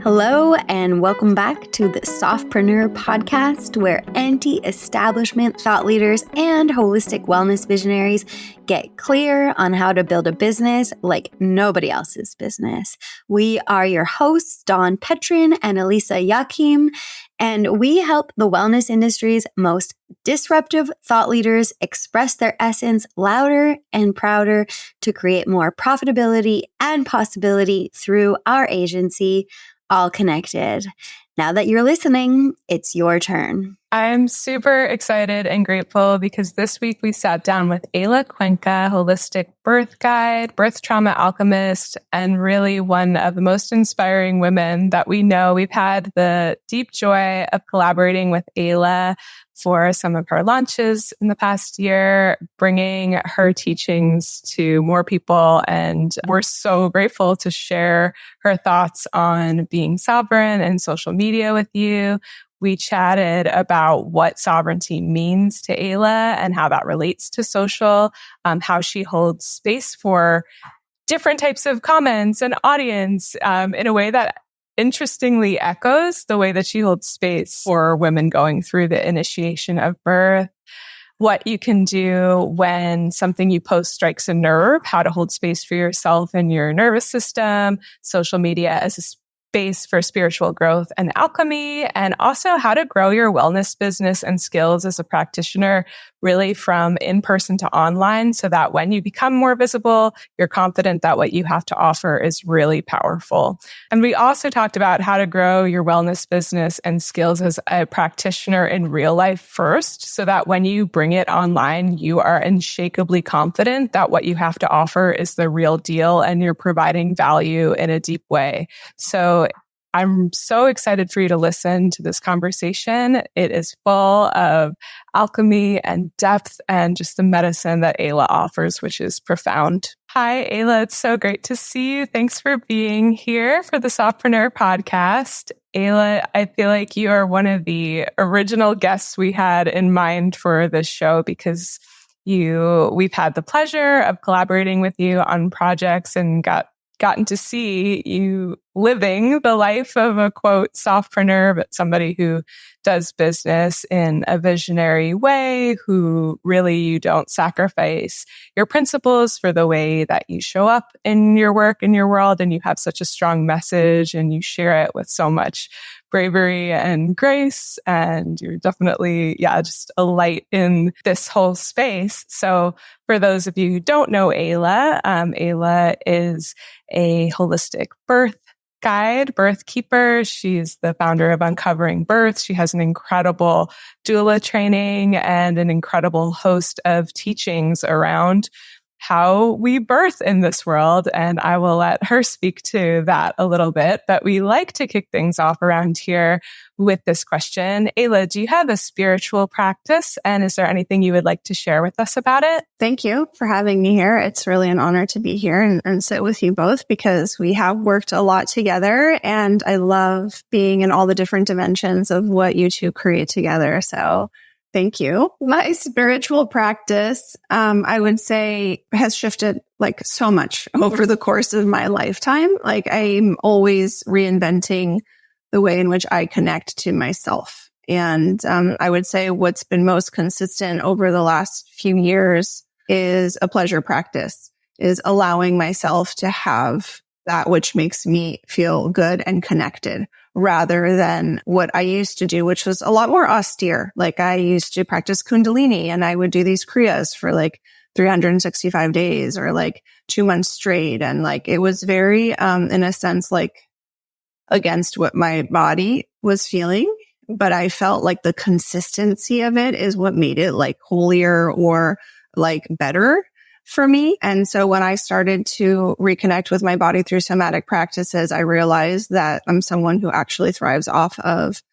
Hello, and welcome back to the Softpreneur podcast, where anti-establishment thought leaders and holistic wellness visionaries get clear on how to build a business like nobody else's business. We are your hosts, Dawn Petrin and Elisa Yakim, and we help the wellness industry's most disruptive thought leaders express their essence louder and prouder to create more profitability and possibility through our agency, All Connected. Now that you're listening, it's your turn. I'm super excited and grateful because this week we sat down with Eyla Cuenca, holistic birth guide, birth trauma alchemist, and really one of the most inspiring women that we know. We've had the deep joy of collaborating with Eyla for some of her launches in the past year, bringing her teachings to more people. And we're so grateful to share her thoughts on being sovereign and social media with you. We chatted about what sovereignty means to Eyla and how that relates to social, how she holds space for different types of comments and audience in a way that interestingly echoes the way that she holds space for women going through the initiation of birth, what you can do when something you post strikes a nerve, how to hold space for yourself and your nervous system, social media as a space for spiritual growth and alchemy, and also how to grow your wellness business and skills as a practitioner, really from in-person to online, so that when you become more visible, you're confident that what you have to offer is really powerful. And we also talked about how to grow your wellness business and skills as a practitioner in real life first, so that when you bring it online, you are unshakably confident that what you have to offer is the real deal and you're providing value in a deep way. So I'm so excited for you to listen to this conversation. It is full of alchemy and depth and just the medicine that Eyla offers, which is profound. Hi, Eyla. It's so great to see you. Thanks for being here for the Softpreneur podcast. Eyla, I feel like you are one of the original guests we had in mind for this show because we've had the pleasure of collaborating with you on projects and gotten to see you living the life of a, quote, softpreneur, but somebody who does business in a visionary way, who really you don't sacrifice your principles for the way that you show up in your work, in your world, and you have such a strong message and you share it with so much bravery and grace. And you're definitely, just a light in this whole space. So for those of you who don't know Eyla, Eyla is a holistic birth guide, birth keeper. She's the founder of Uncovering Birth. She has an incredible doula training and an incredible host of teachings around how we birth in this world. And I will let her speak to that a little bit. But we like to kick things off around here with this question. Eyla, do you have a spiritual practice? And is there anything you would like to share with us about it? Thank you for having me here. It's really an honor to be here and sit with you both because we have worked a lot together and I love being in all the different dimensions of what you two create together. So thank you. My spiritual practice, I would say, has shifted like so much over the course of my lifetime. Like I'm always reinventing the way in which I connect to myself. And I would say what's been most consistent over the last few years is a pleasure practice, is allowing myself to have that which makes me feel good and connected, rather than what I used to do, which was a lot more austere. Like I used to practice Kundalini and I would do these Kriyas for like 365 days or like 2 months straight. And like, it was very, in a sense, like against what my body was feeling. But I felt like the consistency of it is what made it like holier or like better for me. And so when I started to reconnect with my body through somatic practices, I realized that I'm someone who actually thrives off of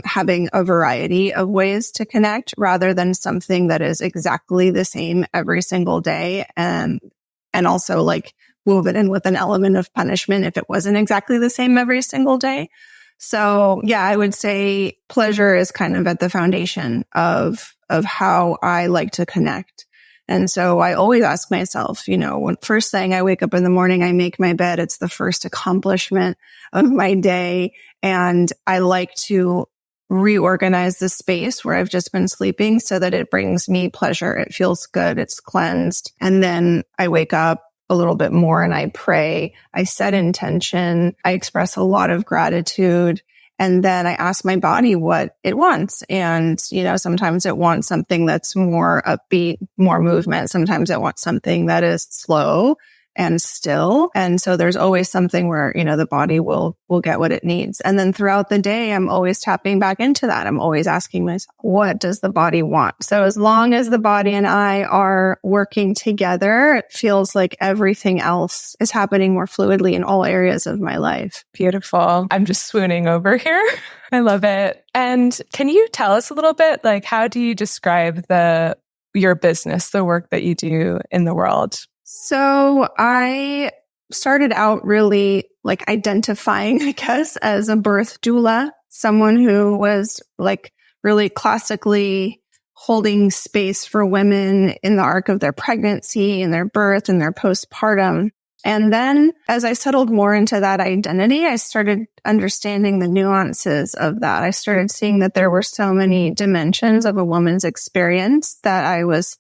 having a variety of ways to connect rather than something that is exactly the same every single day. And also like woven in with an element of punishment if it wasn't exactly the same every single day. So yeah, I would say pleasure is kind of at the foundation of how I like to connect. And so I always ask myself, when first thing I wake up in the morning, I make my bed. It's the first accomplishment of my day. And I like to reorganize the space where I've just been sleeping so that it brings me pleasure. It feels good. It's cleansed. And then I wake up a little bit more and I pray. I set intention. I express a lot of gratitude. And then I ask my body what it wants. And, sometimes it wants something that's more upbeat, more movement. Sometimes it wants something that is slow and still. And so there's always something where, the body will get what it needs. And then throughout the day, I'm always tapping back into that. I'm always asking myself, what does the body want? So as long as the body and I are working together, it feels like everything else is happening more fluidly in all areas of my life. Beautiful. I'm just swooning over here. I love it. And can you tell us a little bit, how do you describe your business, the work that you do in the world? So I started out really identifying, I guess, as a birth doula, someone who was really classically holding space for women in the arc of their pregnancy and their birth and their postpartum. And then as I settled more into that identity, I started understanding the nuances of that. I started seeing that there were so many dimensions of a woman's experience that I was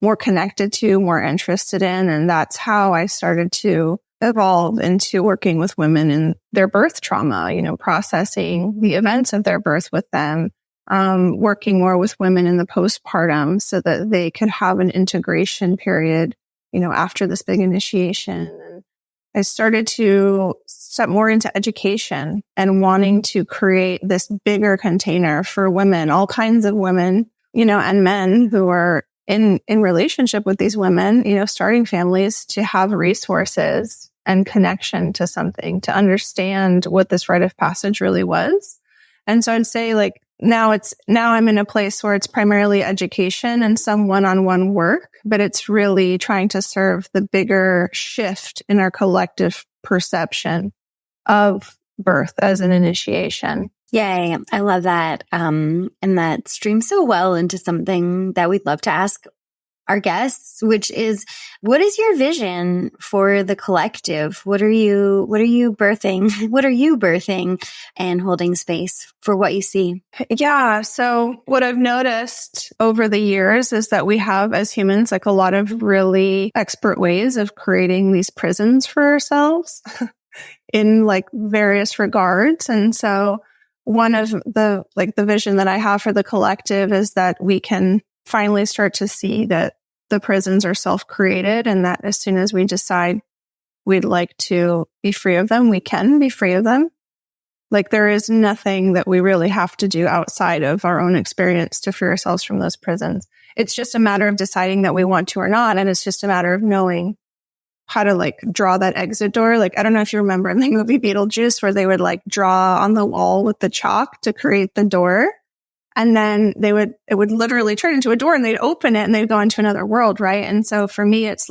more connected to, more interested in. And that's how I started to evolve into working with women in their birth trauma, processing the events of their birth with them, working more with women in the postpartum so that they could have an integration period, after this big initiation. And I started to step more into education and wanting to create this bigger container for women, all kinds of women, and men who are in relationship with these women, starting families, to have resources and connection to something, to understand what this rite of passage really was. And so I'd say now I'm in a place where it's primarily education and some one-on-one work, but it's really trying to serve the bigger shift in our collective perception of birth as an initiation. Yay. I love that. And that streams so well into something that we'd love to ask our guests, which is, what is your vision for the collective? What are you birthing? What are you birthing and holding space for what you see? Yeah. So what I've noticed over the years is that we have, as humans, a lot of really expert ways of creating these prisons for ourselves in various regards. And so one of the vision that I have for the collective is that we can finally start to see that the prisons are self-created, and that as soon as we decide we'd like to be free of them, we can be free of them. There is nothing that we really have to do outside of our own experience to free ourselves from those prisons. It's just a matter of deciding that we want to or not. And it's just a matter of knowing how to draw that exit door. I don't know if you remember in the movie Beetlejuice where they would draw on the wall with the chalk to create the door. And then it would literally turn into a door and they'd open it and they'd go into another world. Right. And so for me, it's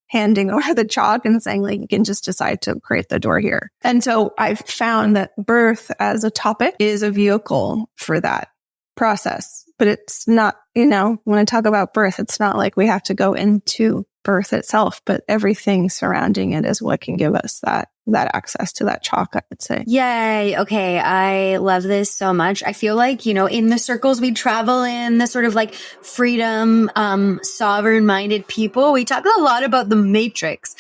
handing over the chalk and saying you can just decide to create the door here. And so I've found that birth as a topic is a vehicle for that process, but it's not, when I talk about birth, it's not we have to go into birth itself, but everything surrounding it is what can give us that access to that chalk, I would say. Yay. Okay. I love this so much. I feel in the circles we travel in, the sort of freedom, sovereign-minded people, we talk a lot about the matrix,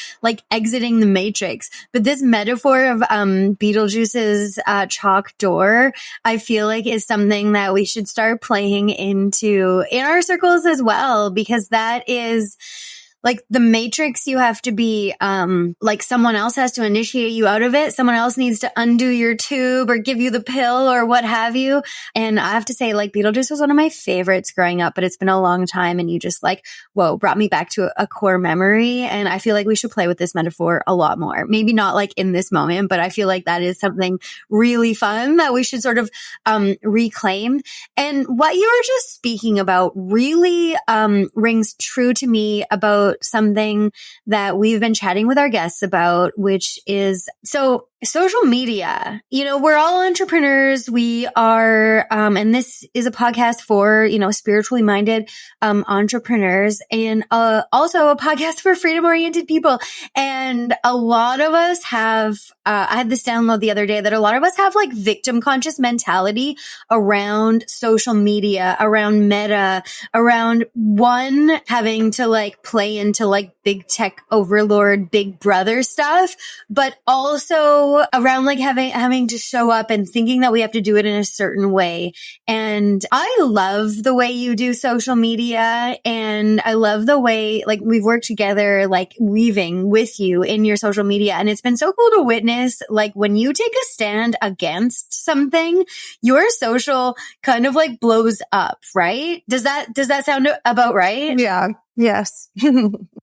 exiting the matrix. But this metaphor of Beetlejuice's chalk door, I feel is something that we should start playing into in our circles as well, because that is the matrix, you have to be, someone else has to initiate you out of it. Someone else needs to undo your tube or give you the pill or what have you. And I have to say, Beetlejuice was one of my favorites growing up, but it's been a long time. And you just brought me back to a core memory. And I feel we should play with this metaphor a lot more. Maybe not in this moment, but I feel that is something really fun that we should sort of, reclaim. And what you were just speaking about really, rings true to me about something that we've been chatting with our guests about, which is, so social media, we're all entrepreneurs. We are, and this is a podcast for, spiritually minded, entrepreneurs, and, also a podcast for freedom oriented people. And a lot of us have, I had this download the other day that a lot of us have like victim conscious mentality around social media, around Meta, around one having to like play into like big tech overlord, big brother stuff, but also around like having to show up and thinking that we have to do it in a certain way. And I love the way you do social media, and I love the way like we've worked together, like weaving with you in your social media. And it's been so cool to witness, like when you take a stand against something, your social kind of like blows up, right? Does that sound about right? Yeah. Yes.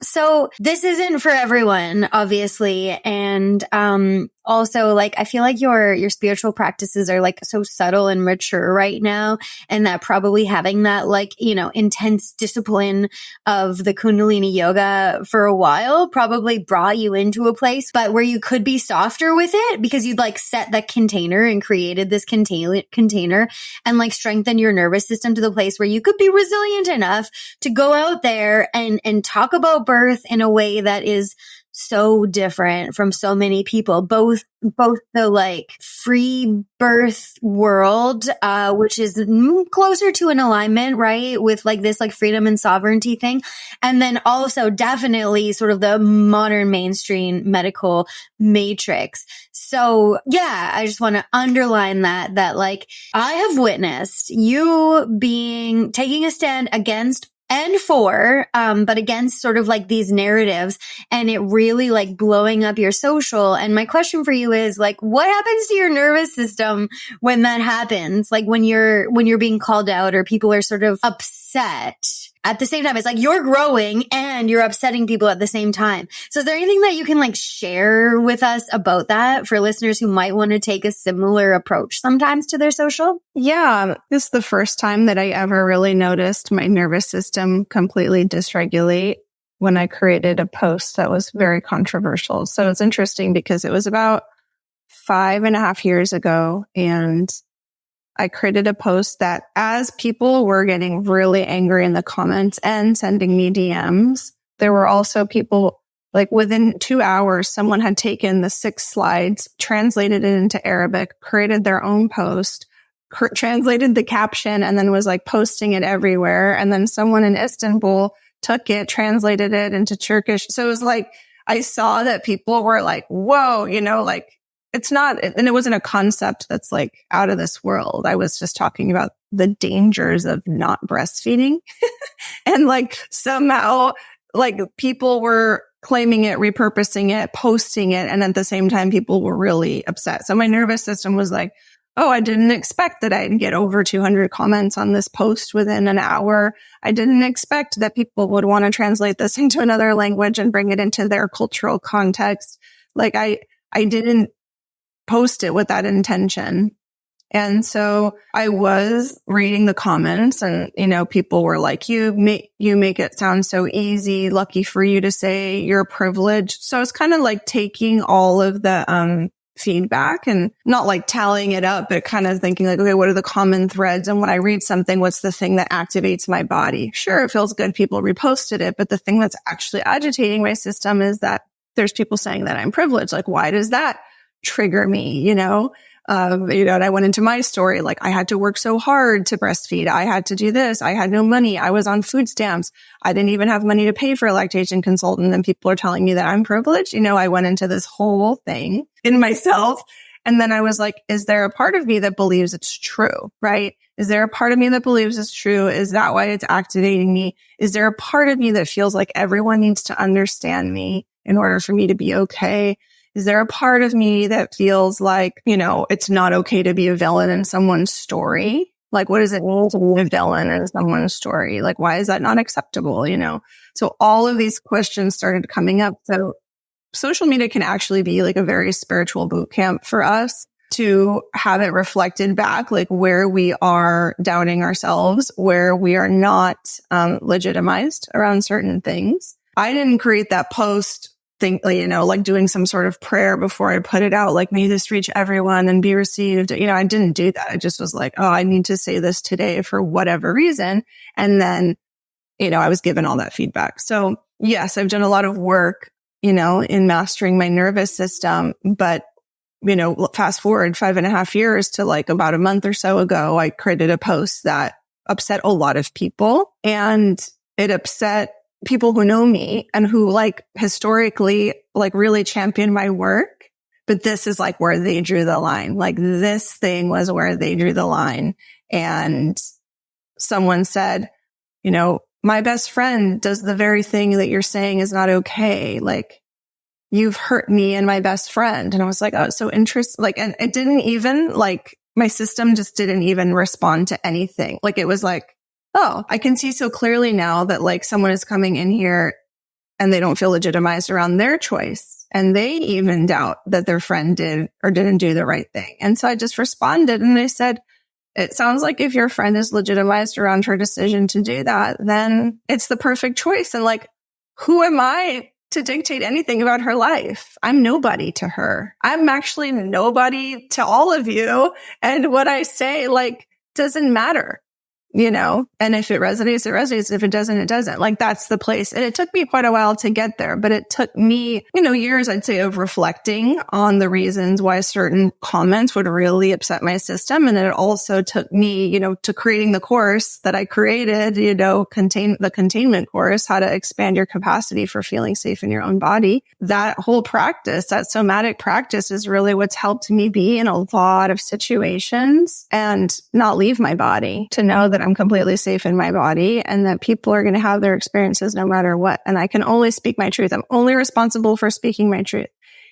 So this isn't for everyone, obviously. And, also like, I feel like your spiritual practices are like so subtle and mature right now. And that probably having that like, intense discipline of the Kundalini yoga for a while probably brought you into a place, but where you could be softer with it because you'd like set that container and created this container and like strengthen your nervous system to the place where you could be resilient enough to go out there and talk about birth in a way that is so different from so many people, both the like free birth world, which is closer to an alignment, right? With like this like freedom and sovereignty thing. And then also definitely sort of the modern mainstream medical matrix. So yeah, I just want to underline that like I have witnessed you taking a stand against and for, but against sort of like these narratives, and it really like blowing up your social. And my question for you is like, what happens to your nervous system when that happens? Like when you're being called out or people are sort of upset at the same time. It's like you're growing and you're upsetting people at the same time. So is there anything that you can like share with us about that for listeners who might want to take a similar approach sometimes to their social? Yeah, this is the first time that I ever really noticed my nervous system completely dysregulate when I created a post that was very controversial. So it's interesting because it was about 5.5 years ago, and I created a post that as people were getting really angry in the comments and sending me DMs, there were also people like within 2 hours, someone had taken the 6 slides, translated it into Arabic, created their own post, translated the caption, and then was like posting it everywhere. And then someone in Istanbul took it, translated it into Turkish. So it was like, I saw that people were like, whoa, like, it's not, and it wasn't a concept that's like out of this world. I was just talking about the dangers of not breastfeeding. And like somehow like people were claiming it, repurposing it, posting it. And at the same time, people were really upset. So my nervous system was like, oh, I didn't expect that I'd get over 200 comments on this post within an hour. I didn't expect that people would want to translate this into another language and bring it into their cultural context. Like I didn't post it with that intention. And so I was reading the comments and, people were like, you make it sound so easy. Lucky for you to say you're privileged. So I was kind of like taking all of the, feedback and not like tallying it up, but kind of thinking like, okay, what are the common threads? And when I read something, what's the thing that activates my body? Sure, it feels good. People reposted it. But the thing that's actually agitating my system is that there's people saying that I'm privileged. Like, why does that trigger me? And I went into my story, like I had to work so hard to breastfeed. I had to do this. I had no money. I was on food stamps. I didn't even have money to pay for a lactation consultant. And people are telling me that I'm privileged. I went into this whole thing in myself. And then I was like, is there a part of me that believes it's true? Right? Is there a part of me that believes it's true? Is that why it's activating me? Is there a part of me that feels like everyone needs to understand me in order for me to be okay? Is there a part of me that feels like, it's not okay to be a villain in someone's story? Like, what does it mean to be a villain in someone's story? Like, why is that not acceptable? So all of these questions started coming up. So social media can actually be like a very spiritual boot camp for us to have it reflected back, like where we are doubting ourselves, where we are not legitimized around certain things. I didn't create that post like doing some sort of prayer before I put it out, like, may this reach everyone and be received. I didn't do that. I just was like, oh, I need to say this today for whatever reason. And then, I was given all that feedback. So yes, I've done a lot of work, in mastering my nervous system. But, fast forward 5.5 years to like about a month or so ago, I created a post that upset a lot of people, and it upset people who know me and who like historically like really championed my work. But this is like where they drew the line. Like this thing was where they drew the line. And someone said, my best friend does the very thing that you're saying is not okay. Like, you've hurt me and my best friend. And I was like, oh, so interesting. Like, and it didn't even like, my system just didn't even respond to anything. Like, it was like, oh, I can see so clearly now that like someone is coming in here and they don't feel legitimized around their choice. And they even doubt that their friend did or didn't do the right thing. And so I just responded and I said, it sounds like if your friend is legitimized around her decision to do that, then it's the perfect choice. And like, who am I to dictate anything about her life? I'm nobody to her. I'm actually nobody to all of you. And what I say, like, doesn't matter. And if it resonates, it resonates. If it doesn't, it doesn't. Like, that's the place. And it took me quite a while to get there, but it took me, years, I'd say, of reflecting on the reasons why certain comments would really upset my system. And it also took me, to creating the course that I created, the containment course, how to expand your capacity for feeling safe in your own body. That whole practice, that somatic practice, is really what's helped me be in a lot of situations and not leave my body, to know that I'm completely safe in my body and that people are going to have their experiences no matter what. And I can only speak my truth. I'm only responsible for speaking my truth.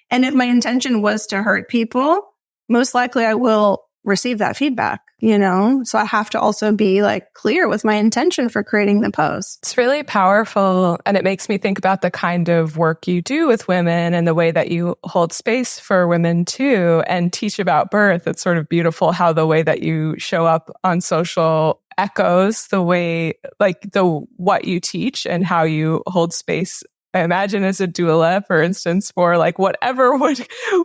And if my intention was to hurt people, most likely I will receive that feedback, So I have to also be like clear with my intention for creating the post. It's really powerful. And it makes me think about the kind of work you do with women and the way that you hold space for women too, and teach about birth. It's sort of beautiful how the way that you show up on social echoes the way, like what you teach and how you hold space. I imagine as a doula, for instance, for like whatever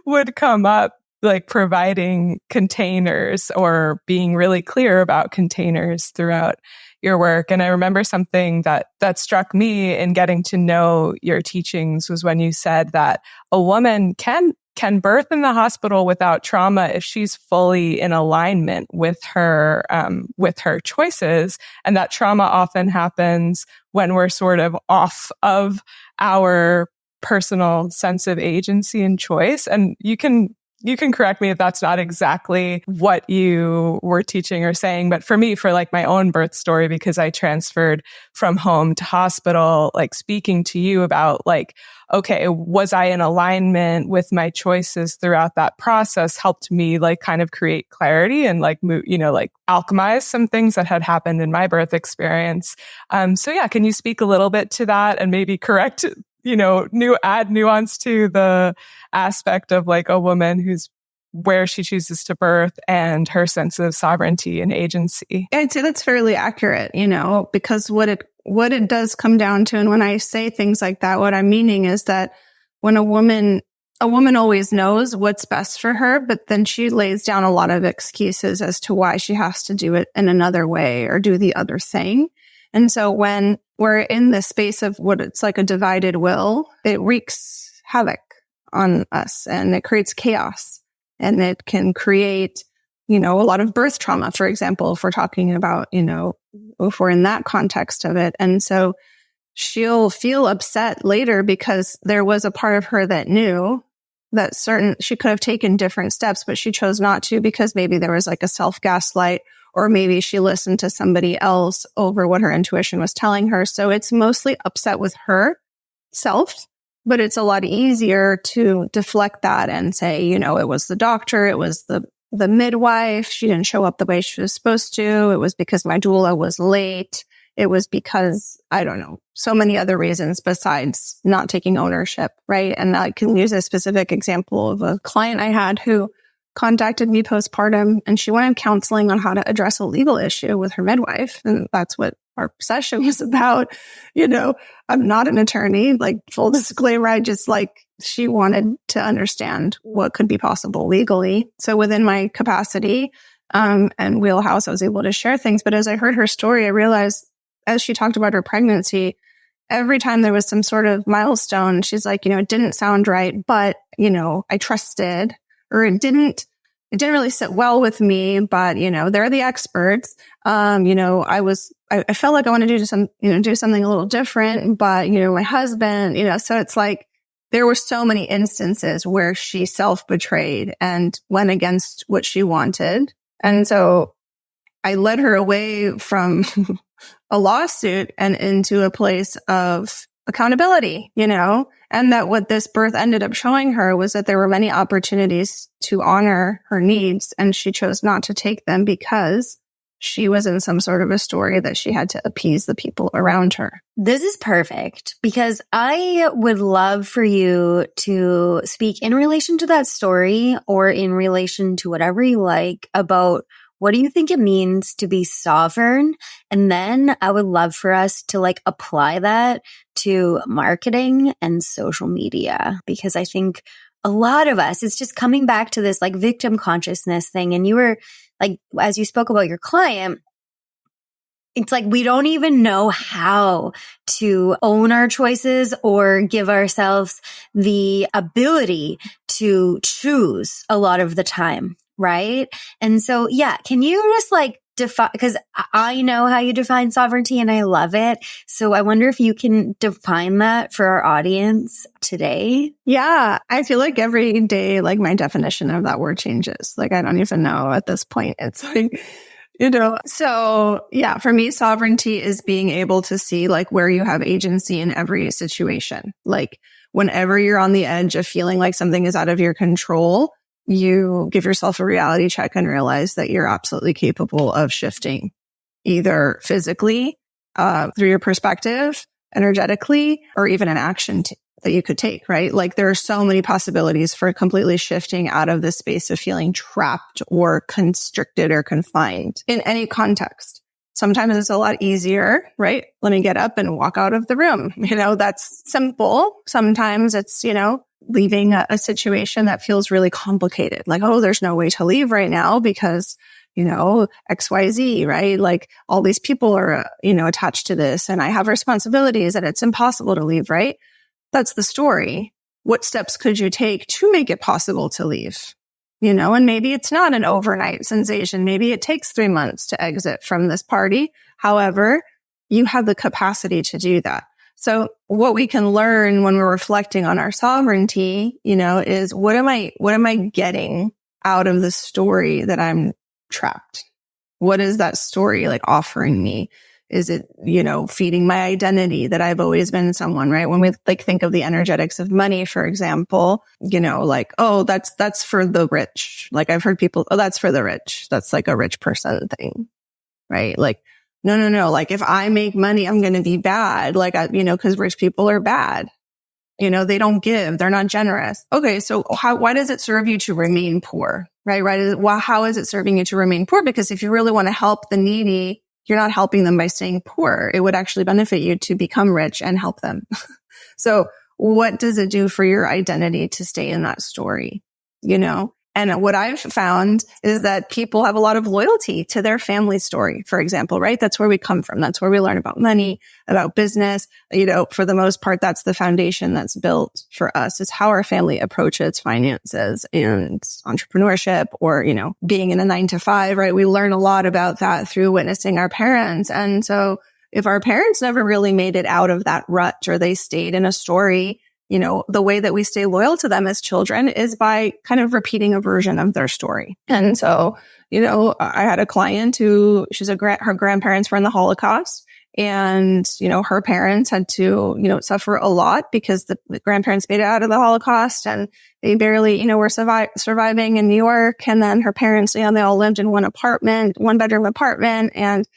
would come up, like providing containers or being really clear about containers throughout your work. And I remember something that struck me in getting to know your teachings was when you said that a woman can birth in the hospital without trauma if she's fully in alignment with her choices. And that trauma often happens when we're sort of off of our personal sense of agency and choice. And you can correct me if that's not exactly what you were teaching or saying. But for me, for like my own birth story, because I transferred from home to hospital, like speaking to you about like, okay, was I in alignment with my choices throughout that process helped me like kind of create clarity and like move, like alchemize some things that had happened in my birth experience. So yeah, can you speak a little bit to that and maybe correct, add nuance to the aspect of like a woman who's where she chooses to birth and her sense of sovereignty and agency? I'd say that's fairly accurate, because what it does come down to, and when I say things like that, what I'm meaning is that when a woman always knows what's best for her, but then she lays down a lot of excuses as to why she has to do it in another way or do the other thing. And so when we're in the space of what it's like a divided will, it wreaks havoc on us and it creates chaos, and it can create, a lot of birth trauma, for example, if we're talking about, if we're in that context of it. And so she'll feel upset later because there was a part of her that knew that she could have taken different steps, but she chose not to because maybe there was like a self-gaslight, or maybe she listened to somebody else over what her intuition was telling her. So it's mostly upset with herself, but it's a lot easier to deflect that and say, it was the doctor, it was the midwife, she didn't show up the way she was supposed to. It was because my doula was late. It was because, I don't know, so many other reasons besides not taking ownership, right? And I can use a specific example of a client I had who contacted me postpartum, and she wanted counseling on how to address a legal issue with her midwife. And that's what our session was about, I'm not an attorney, like full disclaimer. I just she wanted to understand what could be possible legally. So within my capacity, and wheelhouse, I was able to share things. But as I heard her story, I realized as she talked about her pregnancy, every time there was some sort of milestone, she's like, it didn't sound right, but, I trusted, or it didn't really sit well with me, but, they're the experts. I felt like I wanted to do something a little different, but, my husband, so it's like, there were so many instances where she self-betrayed and went against what she wanted. And so I led her away from a lawsuit and into a place of accountability, and that what this birth ended up showing her was that there were many opportunities to honor her needs, and she chose not to take them because she was in some sort of a story that she had to appease the people around her. This is perfect because I would love for you to speak in relation to that story or in relation to whatever you like about what do you think it means to be sovereign? And then I would love for us to apply that to marketing and social media, because I think a lot of us, it's just coming back to this victim consciousness thing. And you were as you spoke about your client, it's we don't even know how to own our choices or give ourselves the ability to choose a lot of the time. Right. And so, yeah, can you just define, because I know how you define sovereignty and I love it. So I wonder if you can define that for our audience today. Yeah. I feel like every day, my definition of that word changes. I don't even know at this point. It's so yeah, for me, sovereignty is being able to see where you have agency in every situation. Whenever you're on the edge of feeling like something is out of your control, you give yourself a reality check and realize that you're absolutely capable of shifting either physically, through your perspective, energetically, or even an action that you could take, right? There are so many possibilities for completely shifting out of this space of feeling trapped or constricted or confined in any context. Sometimes it's a lot easier, right? Let me get up and walk out of the room. That's simple. Sometimes it's, leaving a situation that feels really complicated. There's no way to leave right now because, XYZ, right? All these people are, attached to this and I have responsibilities and it's impossible to leave, right? That's the story. What steps could you take to make it possible to leave? And maybe it's not an overnight sensation. Maybe it takes 3 months to exit from this party. However, you have the capacity to do that. So what we can learn when we're reflecting on our sovereignty, is what am I getting out of the story that I'm trapped? What is that story offering me? Is it, feeding my identity that I've always been someone, right? When we think of the energetics of money, for example, oh, that's for the rich. I've heard people, oh, that's for the rich. That's a rich person thing, right? No. If I make money, I'm going to be bad. Because rich people are bad. They don't give. They're not generous. Okay. So why does it serve you to remain poor? Right? How is it serving you to remain poor? Because if you really want to help the needy, you're not helping them by staying poor. It would actually benefit you to become rich and help them. So what does it do for your identity to stay in that story? And what I've found is that people have a lot of loyalty to their family story, for example, right? That's where we come from. That's where we learn about money, about business. For the most part, that's the foundation that's built for us. It's how our family approaches finances and entrepreneurship or, being in a 9-to-5, right? We learn a lot about that through witnessing our parents. And so if our parents never really made it out of that rut or they stayed in a story, the way that we stay loyal to them as children is by kind of repeating a version of their story. And so, I had a client who her grandparents were in the Holocaust and, her parents had to, suffer a lot because the grandparents made it out of the Holocaust and they barely, were surviving in New York. And then her parents, they all lived in one bedroom apartment. And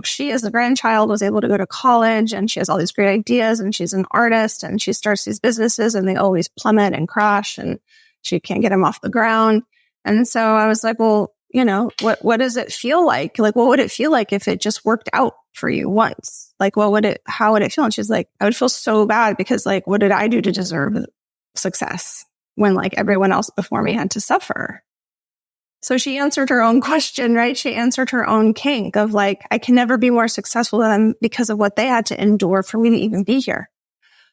she as the grandchild was able to go to college and she has all these great ideas and she's an artist and she starts these businesses and they always plummet and crash and she can't get them off the ground. And so I was like, well, what does it feel like? Like, what would it feel like if it just worked out for you once? Like, how would it feel? And she's like, I would feel so bad because like, what did I do to deserve success when like everyone else before me had to suffer? So she answered her own question, right? She answered her own kink of like, I can never be more successful than them because of what they had to endure for me to even be here.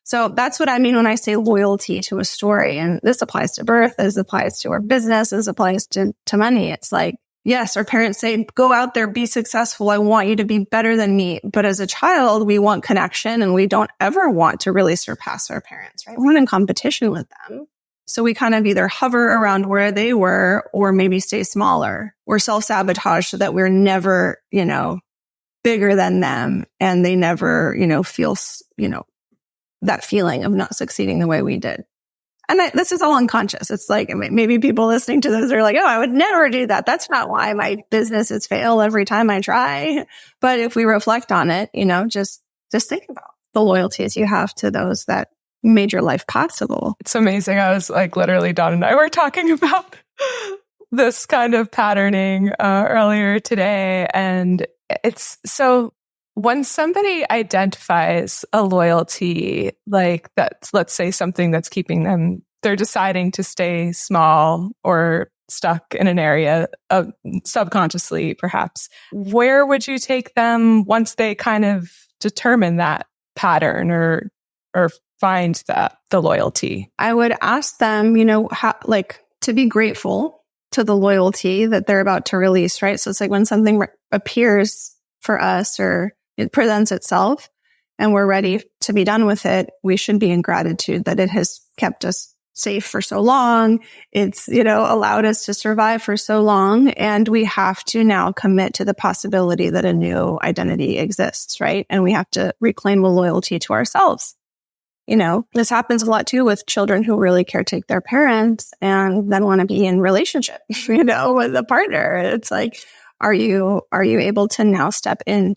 So that's what I mean when I say loyalty to a story. And this applies to birth, this applies to our business, this applies to money. It's like, yes, our parents say, go out there, be successful. I want you to be better than me. But as a child, we want connection and we don't ever want to really surpass our parents, right? We're not in competition with them. So we kind of either hover around where they were or maybe stay smaller or self-sabotage so that we're never, bigger than them and they never, feel, that feeling of not succeeding the way we did. And this is all unconscious. It's like maybe people listening to this are like, oh, I would never do that. That's not why my businesses fail every time I try. But if we reflect on it, just think about the loyalties you have to those that made your life possible. It's amazing. I was like, literally, Dawn and I were talking about this kind of patterning earlier today. And it's so when somebody identifies a loyalty, like that's, let's say something that's keeping them, they're deciding to stay small or stuck in an area of subconsciously, perhaps, where would you take them once they kind of determine that pattern or find the loyalty? I would ask them, how, like, to be grateful to the loyalty that they're about to release, right? So it's like when something appears for us or it presents itself and we're ready to be done with it, we should be in gratitude that it has kept us safe for so long. It's, allowed us to survive for so long. And we have to now commit to the possibility that a new identity exists, right? And we have to reclaim a loyalty to ourselves. This happens a lot too with children who really caretake their parents and then want to be in relationship, with a partner. It's like, are you able to now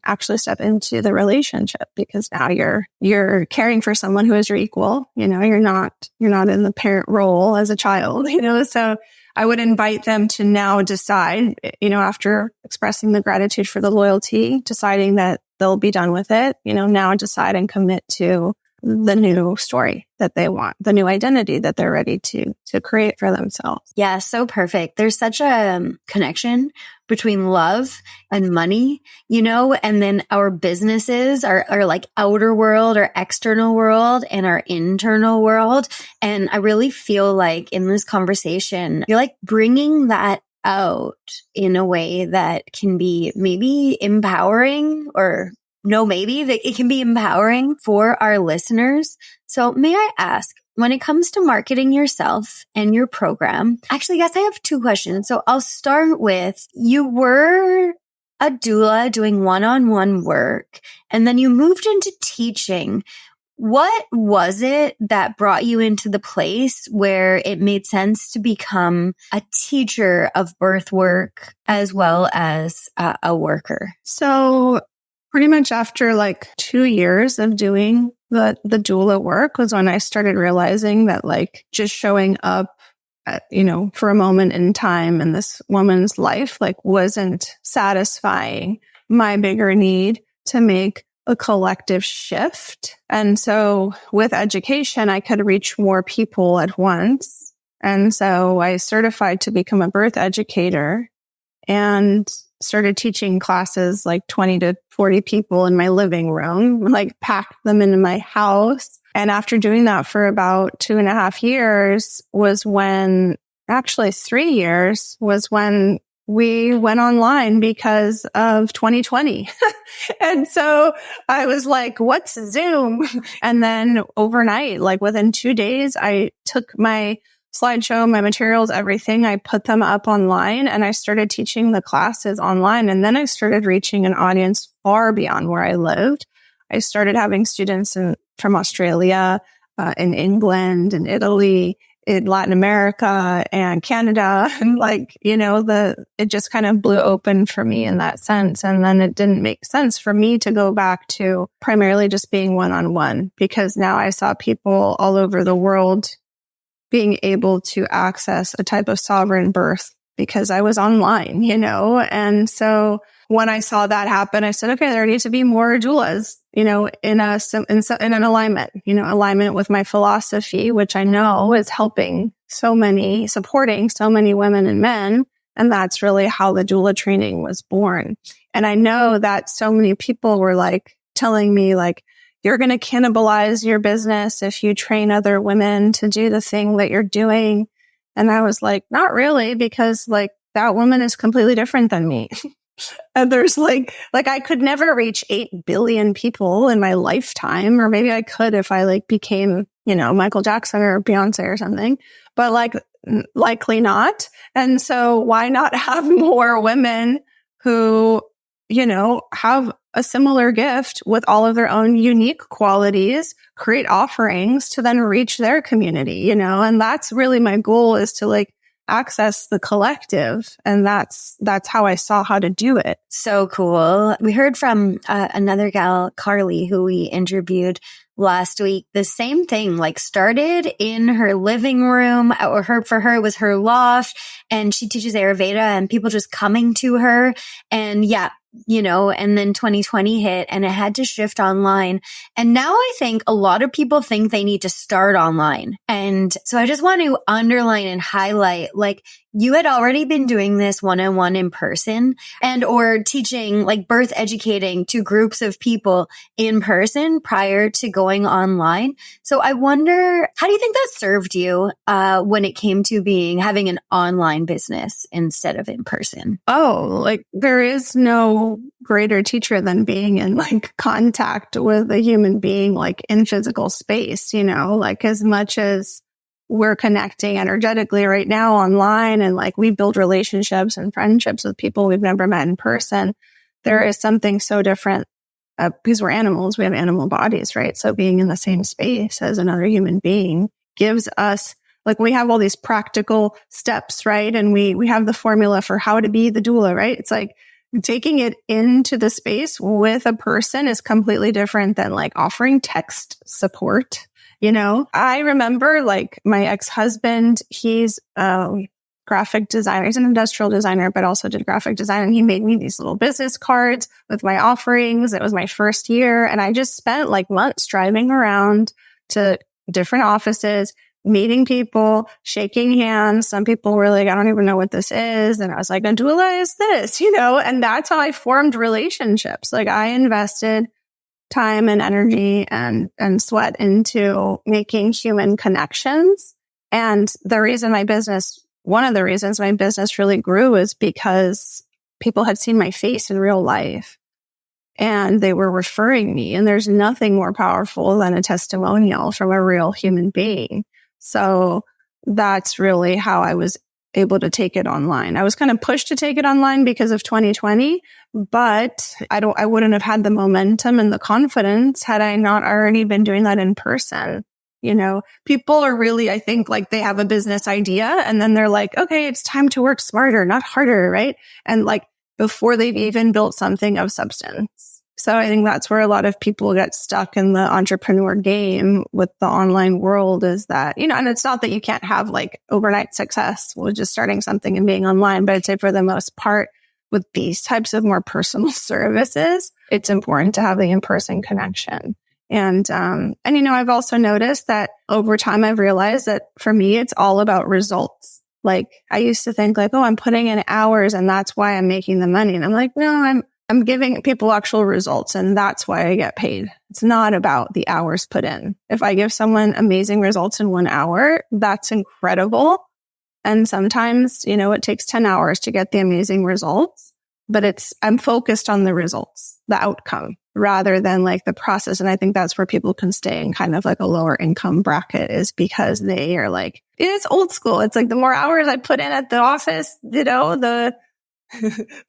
actually step into the relationship? Because now you're caring for someone who is your equal. You're not in the parent role as a child, so I would invite them to now decide, after expressing the gratitude for the loyalty, deciding that they'll be done with it, now decide and commit to the new story that they want, the new identity that they're ready to create for themselves. Yeah, so perfect. There's such a connection between love and money, and then our businesses, our like outer world or external world and our internal world. And I really feel like in this conversation, you're like bringing that out in a way that can be maybe empowering that it can be empowering for our listeners. So may I ask, when it comes to marketing yourself and your program, actually, I guess I have two questions. So I'll start with, you were a doula doing one-on-one work, and then you moved into teaching. What was it that brought you into the place where it made sense to become a teacher of birth work as well as a worker? So pretty much after like 2 years of doing the doula work was when I started realizing that like just showing up for a moment in time in this woman's life, like wasn't satisfying my bigger need to make a collective shift. And so with education, I could reach more people at once. And so I certified to become a birth educator and started teaching classes like 20 to 40 people in my living room, like packed them into my house. And after doing that for about 2.5 years was when, actually 3 years was when we went online because of 2020. And so I was like, what's Zoom? And then overnight, like within 2 days, I took my slideshow, my materials, everything. I put them up online and I started teaching the classes online. And then I started reaching an audience far beyond where I lived. I started having students from Australia, in England and Italy, in Latin America and Canada. And it just kind of blew open for me in that sense. And then it didn't make sense for me to go back to primarily just being one-on-one, because now I saw people all over the world being able to access a type of sovereign birth because I was online, And so when I saw that happen, I said, okay, there needs to be more doulas, in an alignment, alignment with my philosophy, which I know is supporting so many women and men. And that's really how the doula training was born. And I know that so many people were like telling me like, you're going to cannibalize your business if you train other women to do the thing that you're doing. And I was like, not really, because like that woman is completely different than me. And there's like I could never reach 8 billion people in my lifetime, or maybe I could if I like became, Michael Jackson or Beyonce or something, but like likely not. And so why not have more women who, have a similar gift with all of their own unique qualities, create offerings to then reach their community, and that's really my goal, is to like access the collective. And that's how I saw how to do it. So cool. We heard from another gal, Carly, who we interviewed last week. The same thing, like started in her living room, or for her, it was her loft, and she teaches Ayurveda and people just coming to her. And and then 2020 hit and it had to shift online. And now I think a lot of people think they need to start online. And so I just want to underline and highlight, like, you had already been doing this one-on-one in person and or teaching, like birth educating to groups of people in person prior to going online. So I wonder, how do you think that served you when it came to having an online business instead of in person? Oh, like there is no greater teacher than being in like contact with a human being, like in physical space, like as much as we're connecting energetically right now online, and like we build relationships and friendships with people we've never met in person. There is something so different because we're animals. We have animal bodies, right? So being in the same space as another human being gives us, like, we have all these practical steps, right? And we have the formula for how to be the doula, right? It's like taking it into the space with a person is completely different than like offering text support. I remember like my ex-husband, he's a graphic designer. He's an industrial designer, but also did graphic design. And he made me these little business cards with my offerings. It was my first year. And I just spent like months driving around to different offices, meeting people, shaking hands. Some people were like, I don't even know what this is. And I was like, a doula is this, and that's how I formed relationships. Like I invested time and energy and sweat into making human connections. And one of the reasons my business really grew is because people had seen my face in real life and they were referring me. And there's nothing more powerful than a testimonial from a real human being. So that's really how I was able to take it online. I was kind of pushed to take it online because of 2020, but I wouldn't have had the momentum and the confidence had I not already been doing that in person. People are really, I think, like they have a business idea and then they're like, okay, it's time to work smarter, not harder, right? And like before they've even built something of substance. So I think that's where a lot of people get stuck in the entrepreneur game with the online world, is that, and it's not that you can't have like overnight success with just starting something and being online, but I'd say for the most part with these types of more personal services, it's important to have the in-person connection. And I've also noticed that over time, I've realized that for me, it's all about results. Like I used to think like, oh, I'm putting in hours and that's why I'm making the money. And I'm like, no, I'm giving people actual results and that's why I get paid. It's not about the hours put in. If I give someone amazing results in 1 hour, that's incredible. And sometimes, it takes 10 hours to get the amazing results, but I'm focused on the results, the outcome, rather than like the process. And I think that's where people can stay in kind of like a lower income bracket, is because they are like, it's old school. It's like the more hours I put in at the office, the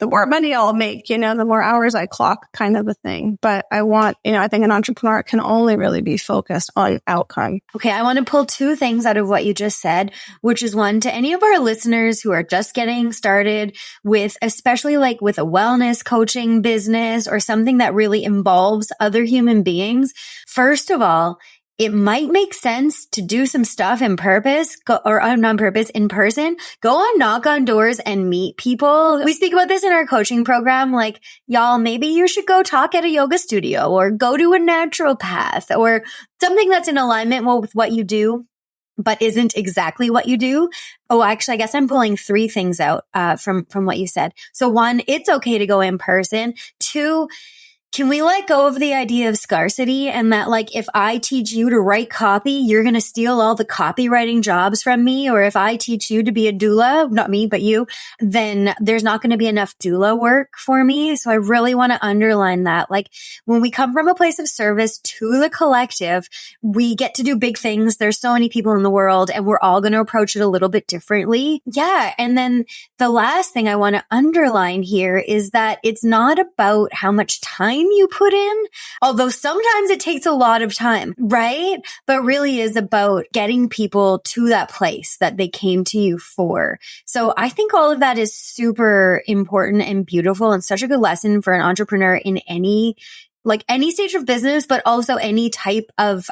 more money I'll make, the more hours I clock, kind of a thing. But I think an entrepreneur can only really be focused on outcome. Okay, I want to pull 2 things out of what you just said, which is one, to any of our listeners who are just getting started with, especially like with a wellness coaching business or something that really involves other human beings. First of all, it might make sense to do some stuff in purpose or on purpose in person. Go on, knock on doors and meet people. We speak about this in our coaching program. Like, y'all, maybe you should go talk at a yoga studio or go to a naturopath or something that's in alignment with what you do, but isn't exactly what you do. Oh, actually, I guess I'm pulling 3 things out from what you said. So 1, it's okay to go in person. 2, can we let go of the idea of scarcity and that, like, if I teach you to write copy, you're going to steal all the copywriting jobs from me? Or if I teach you to be a doula, not me, but you, then there's not going to be enough doula work for me. So I really want to underline that. Like, when we come from a place of service to the collective, we get to do big things. There's so many people in the world and we're all going to approach it a little bit differently. Yeah. And then the last thing I want to underline here is that it's not about how much time you put in, although sometimes it takes a lot of time, right? But really is about getting people to that place that they came to you for. So I think all of that is super important and beautiful and such a good lesson for an entrepreneur in any stage of business, but also any type of,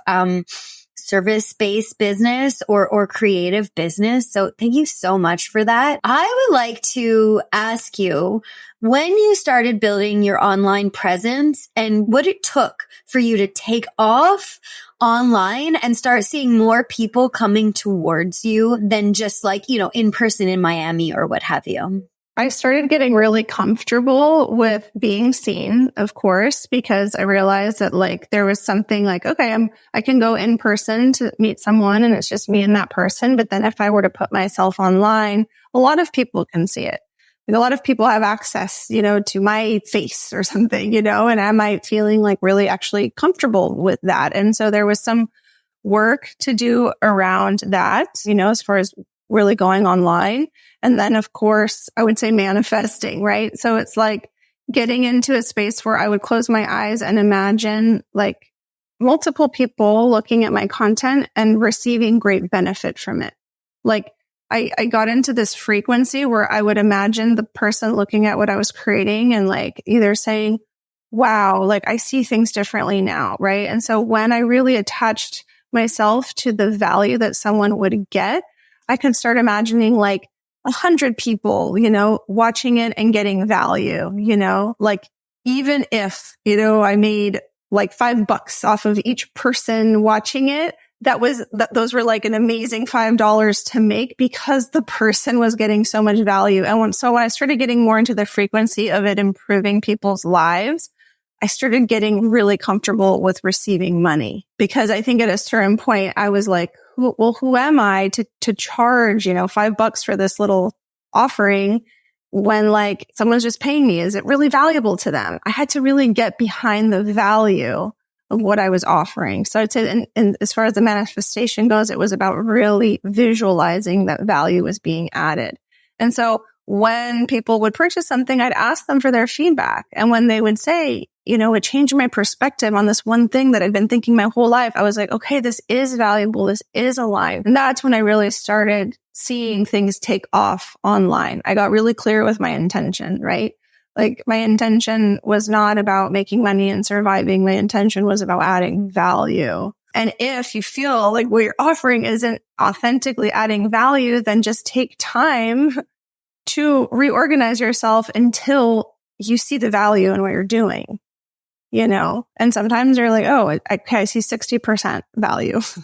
service-based business or creative business. So thank you so much for that. I would like to ask you when you started building your online presence and what it took for you to take off online and start seeing more people coming towards you than just like, in person in Miami or what have you. I started getting really comfortable with being seen, of course, because I realized that like there was something like, okay, I can go in person to meet someone and it's just me and that person. But then if I were to put myself online, a lot of people can see it. Like a lot of people have access, to my face or something, and am I feeling like really actually comfortable with that? And so there was some work to do around that, as far as really going online. And then, of course, I would say manifesting, right? So it's like getting into a space where I would close my eyes and imagine like multiple people looking at my content and receiving great benefit from it. Like I got into this frequency where I would imagine the person looking at what I was creating and like either saying, wow, like I see things differently now, right? And so when I really attached myself to the value that someone would get, I could start imagining like 100 people, watching it and getting value, like even if, I made like $5 off of each person watching it, those were like an amazing $5 to make because the person was getting so much value. And when I started getting more into the frequency of it improving people's lives, I started getting really comfortable with receiving money because I think at a certain point I was like, who am I to charge, $5 for this little offering when like someone's just paying me? Is it really valuable to them? I had to really get behind the value of what I was offering. So I'd say, and as far as the manifestation goes, it was about really visualizing that value was being added. And so when people would purchase something, I'd ask them for their feedback. And when they would say, it changed my perspective on this one thing that I'd been thinking my whole life, I was like, okay, this is valuable. This is alive. And that's when I really started seeing things take off online. I got really clear with my intention, right? Like my intention was not about making money and surviving. My intention was about adding value. And if you feel like what you're offering isn't authentically adding value, then just take time to reorganize yourself until you see the value in what you're doing, And sometimes you're like, oh, okay, I see 60% value, so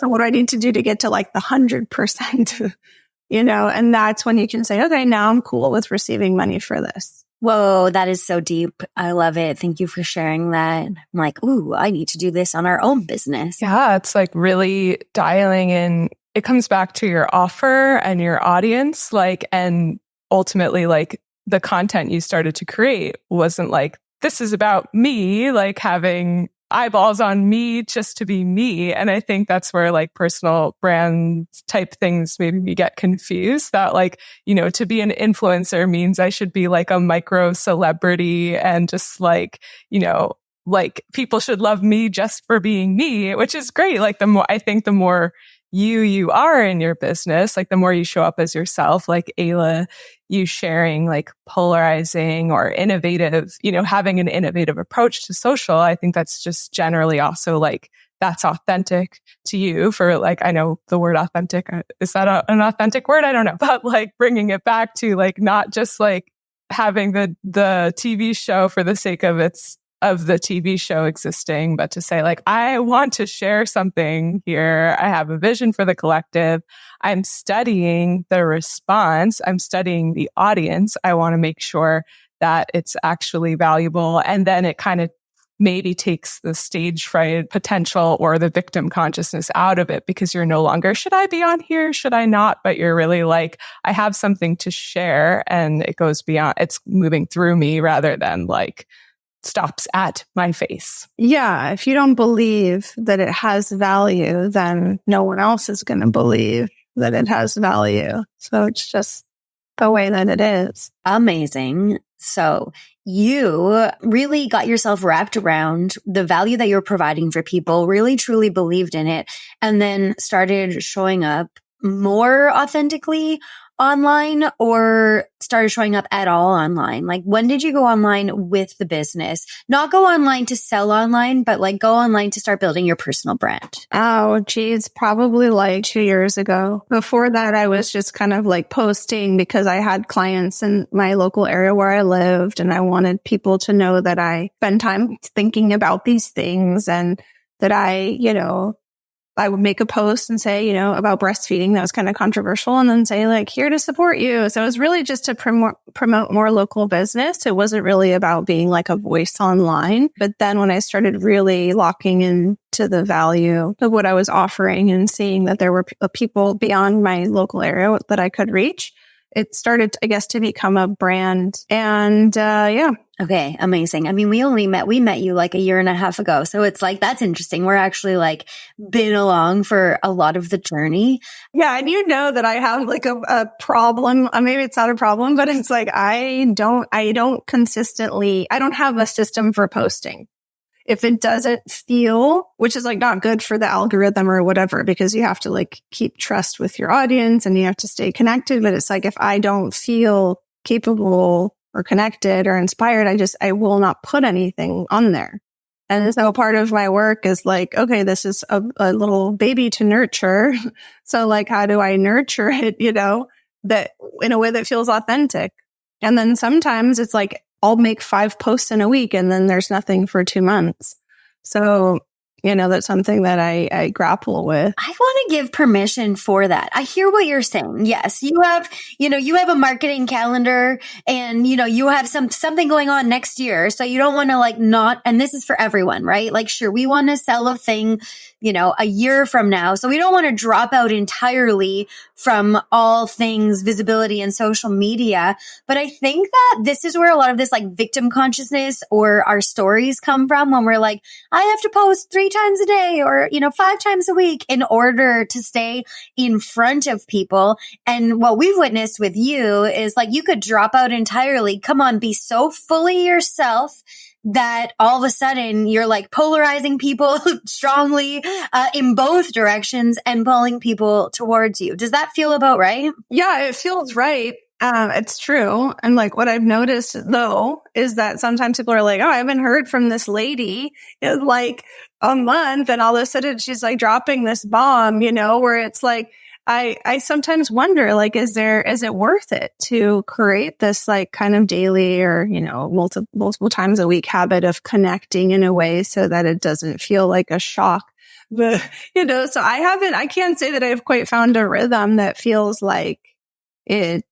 what do I need to do to get to like the 100%, and that's when you can say, okay, now I'm cool with receiving money for this. Whoa, that is so deep. I love it. Thank you for sharing that. I'm like, ooh, I need to do this on our own business. Yeah, it's like really dialing in. It comes back to your offer and your audience, and ultimately like the content you started to create wasn't like, this is about me, like having eyeballs on me just to be me. And I think that's where like personal brand type things maybe we get confused that like, to be an influencer means I should be like a micro celebrity and just like, like people should love me just for being me, which is great. Like the more you are in your business, like the more you show up as yourself, like Eyla, you sharing like polarizing or innovative, having an innovative approach to social. I think that's just generally also like that's authentic to you for like, I know the word authentic, is that an authentic word? I don't know, but like bringing it back to like, not just like having the TV show for the sake of the TV show existing, but to say like, I want to share something here. I have a vision for the collective. I'm studying the response. I'm studying the audience. I want to make sure that it's actually valuable. And then it kind of maybe takes the stage fright potential or the victim consciousness out of it, because you're no longer, should I be on here? Should I not? But you're really like, I have something to share, and it goes beyond, it's moving through me rather than like stops at my face. Yeah. If you don't believe that it has value, then no one else is going to believe that it has value. So it's just the way that it is. Amazing. So you really got yourself wrapped around the value that you're providing for people, really truly believed in it, and then started showing up more authentically online, or started showing up at all online? Like, when did you go online with the business? Not go online to sell online, but like go online to start building your personal brand. Oh, geez, probably like 2 years ago. Before that, I was just kind of like posting because I had clients in my local area where I lived, and I wanted people to know that I spend time thinking about these things, and that I would make a post and say, about breastfeeding that was kind of controversial, and then say like, here to support you. So it was really just to promote more local business. It wasn't really about being like a voice online. But then when I started really locking into the value of what I was offering and seeing that there were people beyond my local area that I could reach, it started, I guess, to become a brand. And yeah. Okay, amazing. I mean, we met you like a year and a half ago. So it's like, that's interesting. We're actually like been along for a lot of the journey. Yeah. And that I have like a problem. Maybe it's not a problem, but it's like, I don't have a system for posting. If it doesn't feel, which is like not good for the algorithm or whatever, because you have to like keep trust with your audience and you have to stay connected. But it's like, if I don't feel capable or connected or inspired, I will not put anything on there. And so part of my work is like, okay, this is a little baby to nurture. So like, how do I nurture it, that in a way that feels authentic? And then sometimes it's like, I'll make 5 posts in a week and then there's nothing for 2 months. So, that's something that I grapple with. I want to give permission for that. I hear what you're saying. Yes, you have a marketing calendar, and, you have something going on next year. So you don't want to like not, and this is for everyone, right? Like, sure, we want to sell a thing, a year from now. So we don't want to drop out entirely from all things visibility and social media. But I think that this is where a lot of this like victim consciousness or our stories come from, when we're like, I have to post 3 times a day or, 5 times a week in order to stay in front of people. And what we've witnessed with you is like, you could drop out entirely. Come on, be so fully yourself that all of a sudden you're like polarizing people strongly in both directions and pulling people towards you. Does that feel about right? Yeah, it feels right. It's true. And like what I've noticed though, is that sometimes people are like, oh, I haven't heard from this lady in like a month. And all of a sudden she's like dropping this bomb, where it's like, I sometimes wonder, like, is it worth it to create this like kind of daily or, multiple times a week habit of connecting in a way so that it doesn't feel like a shock? But, so I can't say that I've quite found a rhythm that feels like it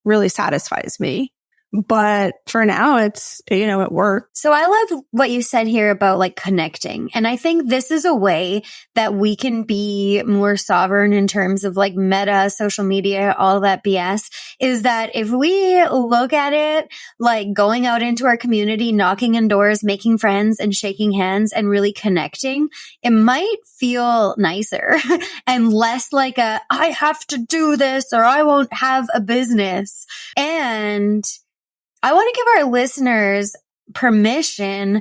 really satisfies me. But for now, it's, it works. So I love what you said here about like connecting. And I think this is a way that we can be more sovereign in terms of like meta, social media, all that BS, is that if we look at it like going out into our community, knocking on doors, making friends and shaking hands and really connecting, it might feel nicer and less like I have to do this or I won't have a business. And I want to give our listeners permission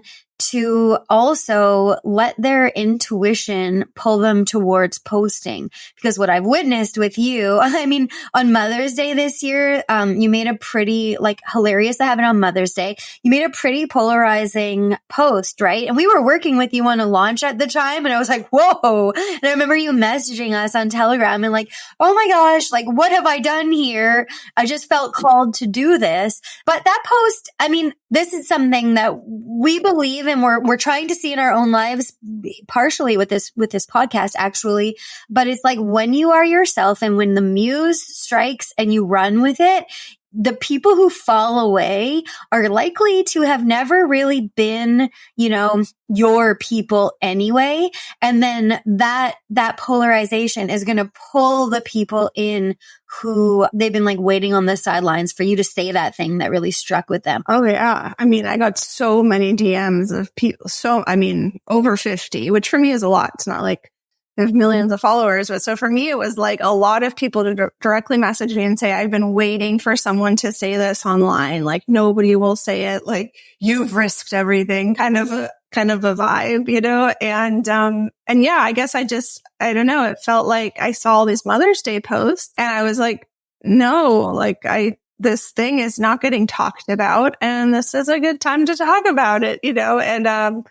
to also let their intuition pull them towards posting. Because what I've witnessed with you, I mean, on Mother's Day this year, you made a pretty, like, hilarious to have it on Mother's Day. You made a pretty polarizing post, right? And we were working with you on a launch at the time, and I was like, whoa. And I remember you messaging us on Telegram and like, oh my gosh, like, what have I done here? I just felt called to do this. But that post, I mean, this is something that we believe and we're trying to see in our own lives, partially with this podcast, actually. But it's like when you are yourself and when the muse strikes and you run with it, the people who fall away are likely to have never really been, you know, your people anyway. And then that polarization is going to pull the people in who they've been like waiting on the sidelines for you to say that thing that really struck with them. Oh yeah. I mean, I got so many DMs of people. Over 50, which for me is a lot. It's not like I have millions of followers. But so for me, it was like a lot of people to directly message me and say, I've been waiting for someone to say this online. Like nobody will say it. Like you've risked everything, kind of a vibe, you know? And yeah, I guess I don't know. It felt like I saw all these Mother's Day posts and I was like, no, like this thing is not getting talked about and this is a good time to talk about it, you know? And,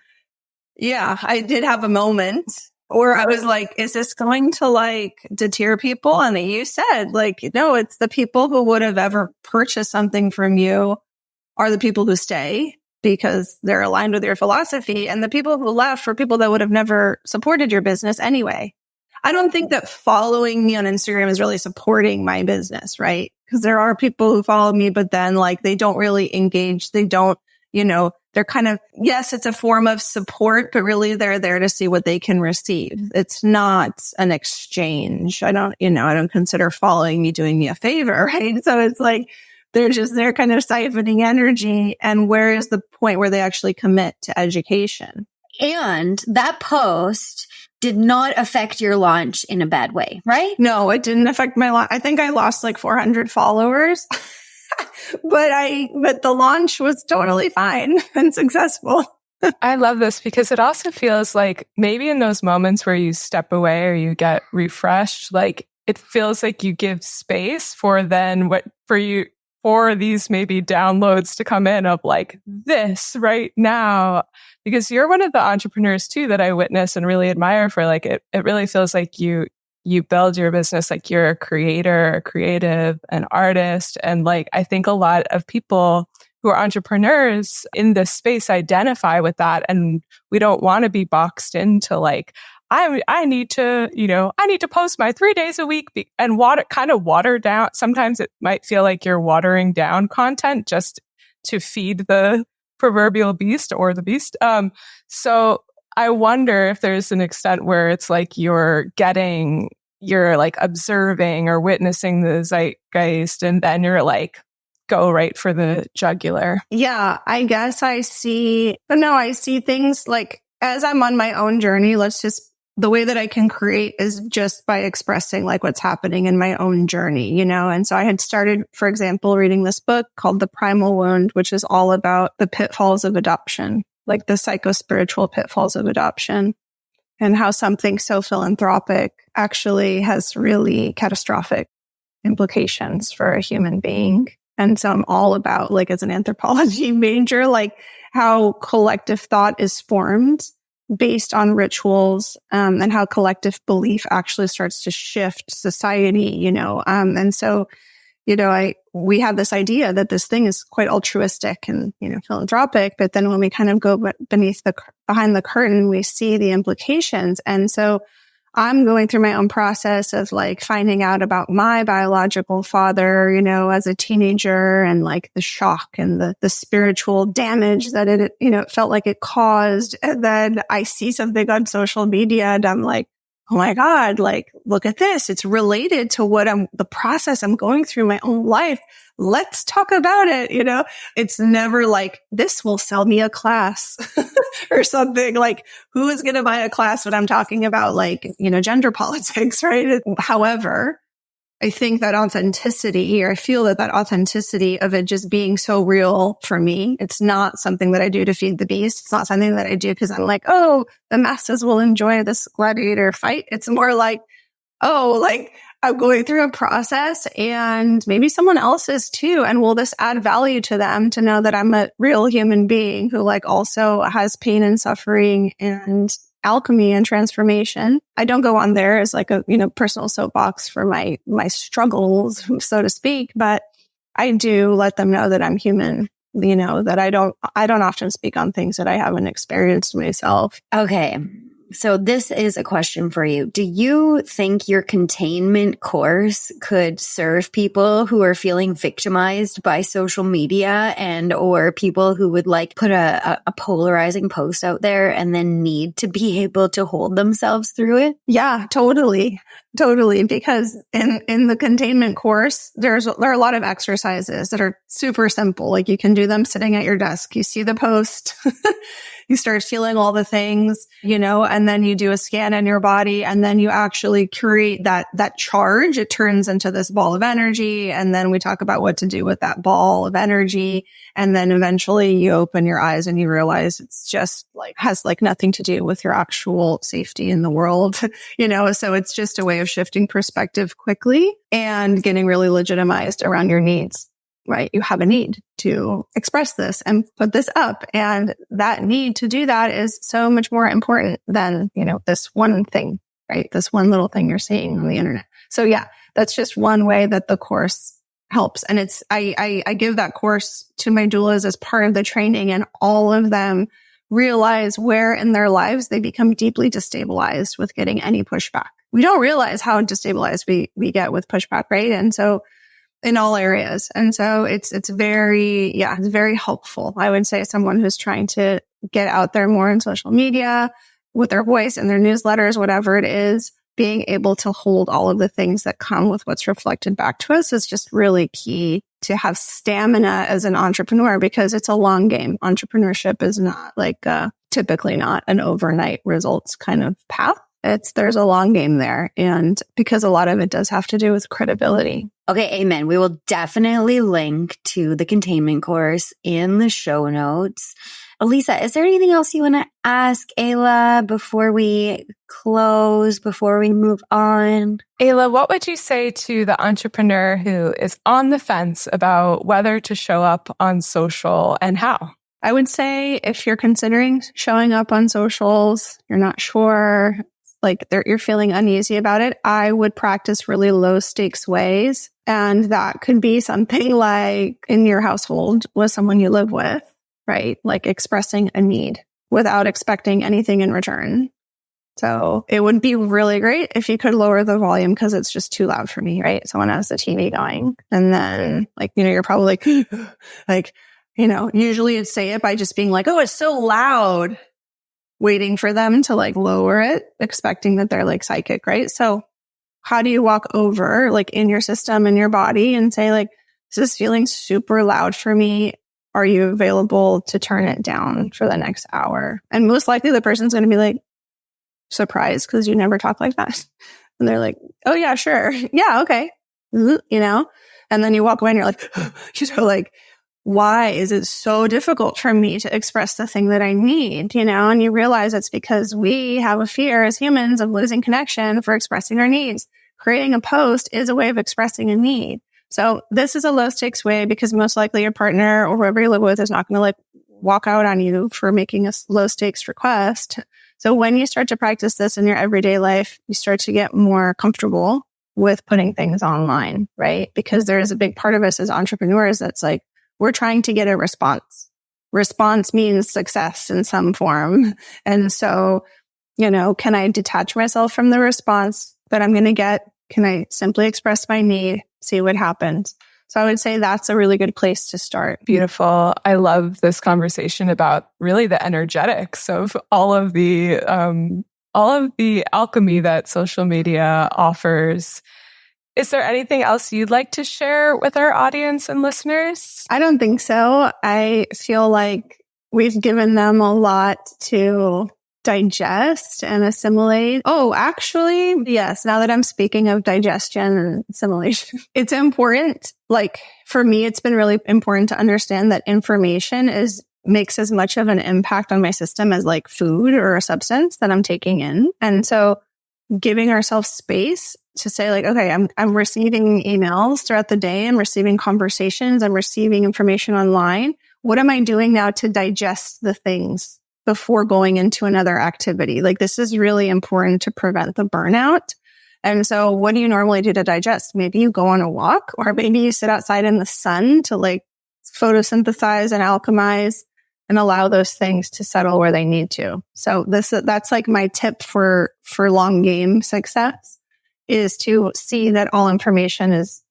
yeah, I did have a moment. Or I was like, is this going to like deter people? And you said like, no, it's the people who would have ever purchased something from you are the people who stay because they're aligned with your philosophy. And the people who left were people that would have never supported your business anyway. I don't think that following me on Instagram is really supporting my business, right? Because there are people who follow me, but then like they don't really engage. They don't, you know, they're kind of, yes, it's a form of support, but really they're there to see what they can receive. It's not an exchange. I don't consider following me doing me a favor, right? So it's like, they're kind of siphoning energy. And where is the point where they actually commit to education? And that post did not affect your launch in a bad way, right? No, it didn't affect my launch. I think I lost like 400 followers. But the launch was totally fine and successful. I love this because it also feels like maybe in those moments where you step away or you get refreshed, like it feels like you give space for these maybe downloads to come in of like this right now, because you're one of the entrepreneurs too that I witness and really admire for like, it really feels like you build your business like you're a creator, a creative, an artist. And like, I think a lot of people who are entrepreneurs in this space identify with that. And we don't want to be boxed into like, I need to post my 3 days a week and water down. Sometimes it might feel like you're watering down content just to feed the proverbial beast or the beast. So I wonder if there's an extent where it's like you're like observing or witnessing the zeitgeist and then you're like, go right for the jugular. Yeah, I guess I see things like as I'm on my own journey, the way that I can create is just by expressing like what's happening in my own journey, you know? And so I had started, for example, reading this book called The Primal Wound, which is all about the pitfalls of adoption, like the psycho-spiritual pitfalls of adoption and how something so philanthropic actually has really catastrophic implications for a human being. And so I'm all about, like, as an anthropology major, like how collective thought is formed based on rituals, and how collective belief actually starts to shift society, you know? And so, you know, we have this idea that this thing is quite altruistic and, you know, philanthropic, but then when we kind of go behind the curtain, we see the implications. And so I'm going through my own process of like finding out about my biological father, you know, as a teenager and like the shock and the spiritual damage that it, you know, it felt like it caused. And then I see something on social media and I'm like, oh my God, like, look at this. It's related to the process I'm going through my own life. Let's talk about it. You know, it's never like, this will sell me a class or something. Like, who is going to buy a class when I'm talking about like, you know, gender politics, right? However, I think that authenticity, or I feel that authenticity of it just being so real for me. It's not something that I do to feed the beast. It's not something that I do because I'm like, oh, the masses will enjoy this gladiator fight. It's more like, oh, like I'm going through a process and maybe someone else is too. And will this add value to them to know that I'm a real human being who like also has pain and suffering and alchemy and transformation? I don't go on there as like a, personal soapbox for my struggles, so to speak, but I do let them know that I'm human, that I don't often speak on things that I haven't experienced myself. Okay. So this is a question for you. Do you think your containment course could serve people who are feeling victimized by social media and or people who would like put a polarizing post out there and then need to be able to hold themselves through it? Yeah, totally. Totally. Because in the containment course, there are a lot of exercises that are super simple. Like you can do them sitting at your desk. You see the post, you start feeling all the things, and then you do a scan in your body and then you actually create that charge. It turns into this ball of energy. And then we talk about what to do with that ball of energy. And then eventually you open your eyes and you realize it's just like has like nothing to do with your actual safety in the world, so it's just a way of shifting perspective quickly and getting really legitimized around your needs, right? You have a need to express this and put this up. And that need to do that is so much more important than, this one thing, right? This one little thing you're seeing on the internet. So yeah, that's just one way that the course helps. And I give that course to my doulas as part of the training, and all of them realize where in their lives they become deeply destabilized with getting any pushback. We don't realize how destabilized we get with pushback, right? And so in all areas. And so it's very helpful. I would say someone who's trying to get out there more in social media with their voice and their newsletters, whatever it is, being able to hold all of the things that come with what's reflected back to us is just really key to have stamina as an entrepreneur, because it's a long game. Entrepreneurship is not like typically not an overnight results kind of path. There's a long game there. And because a lot of it does have to do with credibility. Okay, amen. We will definitely link to the containment course in the show notes. Elisa, is there anything else you want to ask Ayla before we close, before we move on? Ayla, what would you say to the entrepreneur who is on the fence about whether to show up on social and how? I would say if you're considering showing up on socials, you're not sure, like you're feeling uneasy about it, I would practice really low stakes ways. And that could be something like in your household with someone you live with, right? Like expressing a need without expecting anything in return. So it would be really great if you could lower the volume because it's just too loud for me, right? Someone has the TV going. And then you're probably usually you'd say it by just being like, oh, it's so loud, waiting for them to lower it, expecting that they're psychic, right? So how do you walk over in your system and your body and say this is feeling super loud for me. Are you available to turn it down for the next hour? And most likely the person's going to be surprised because you never talk like that. And they're like, oh yeah, sure. Yeah. Okay. And then you walk away and you're why is it so difficult for me to express the thing that I need? And you realize it's because we have a fear as humans of losing connection for expressing our needs. Creating a post is a way of expressing a need. So this is a low stakes way because most likely your partner or whoever you live with is not going to walk out on you for making a low stakes request. So when you start to practice this in your everyday life, you start to get more comfortable with putting things online, right? Because there is a big part of us as entrepreneurs that's we're trying to get a response. Response means success in some form. And so, can I detach myself from the response that I'm going to get? Can I simply express my need, see what happens? So I would say that's a really good place to start. Beautiful. I love this conversation about really the energetics of all of the alchemy that social media offers. Is there anything else you'd like to share with our audience and listeners? I don't think so. I feel like we've given them a lot to digest and assimilate. Oh, actually, yes. Now that I'm speaking of digestion and assimilation, it's important. Like for me, it's been really important to understand that information makes as much of an impact on my system as like food or a substance that I'm taking in. And so giving ourselves space to say like, okay, I'm receiving emails throughout the day. I'm receiving conversations. I'm receiving information online. What am I doing now to digest the things before going into another activity? Like this is really important to prevent the burnout. And so what do you normally do to digest? Maybe you go on a walk, or maybe you sit outside in the sun to like photosynthesize and alchemize and allow those things to settle where they need to. So that's like my tip for long game success, is to see that all information is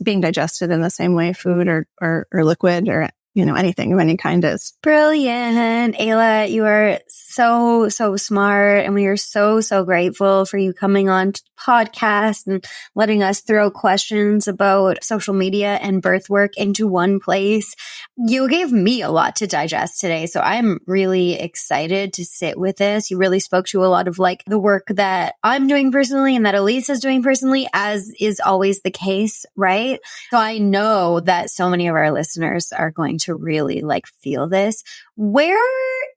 being digested in the same way food or liquid or anything of any kind is. Brilliant. Eyla, you are so smart. And we are so grateful for you coming on to the podcast and letting us throw questions about social media and birth work into one place. You gave me a lot to digest today. So I'm really excited to sit with this. You really spoke to a lot of like the work that I'm doing personally and that Elise is doing personally, as is always the case, right? So I know that so many of our listeners are going to really like feel this. Where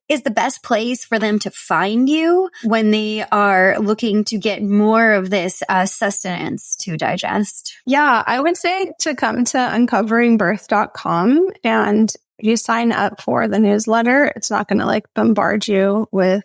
is the best place for them to find you when they are looking to get more of this sustenance to digest? Yeah, I would say to come to uncoveringbirth.com and you sign up for the newsletter. It's not going to like bombard you with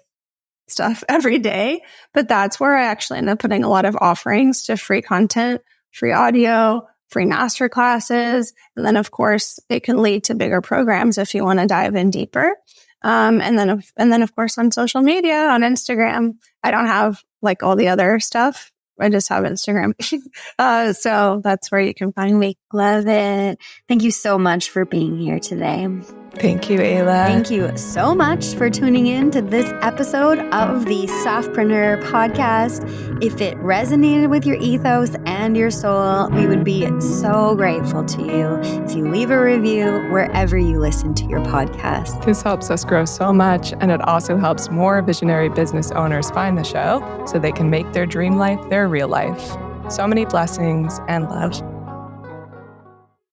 stuff every day, but that's where I actually end up putting a lot of offerings to free content, free audio, free master classes. And then of course it can lead to bigger programs if you want to dive in deeper. And then of course on social media, on Instagram, I don't have like all the other stuff. I just have Instagram. So that's where you can find me. Love it. Thank you so much for being here today. Thank you, Eyla. Thank you so much for tuning in to this episode of the Softpreneur podcast. If it resonated with your ethos and your soul, we would be so grateful to you if you leave a review wherever you listen to your podcast. This helps us grow so much, and it also helps more visionary business owners find the show so they can make their dream life their real life. So many blessings and love.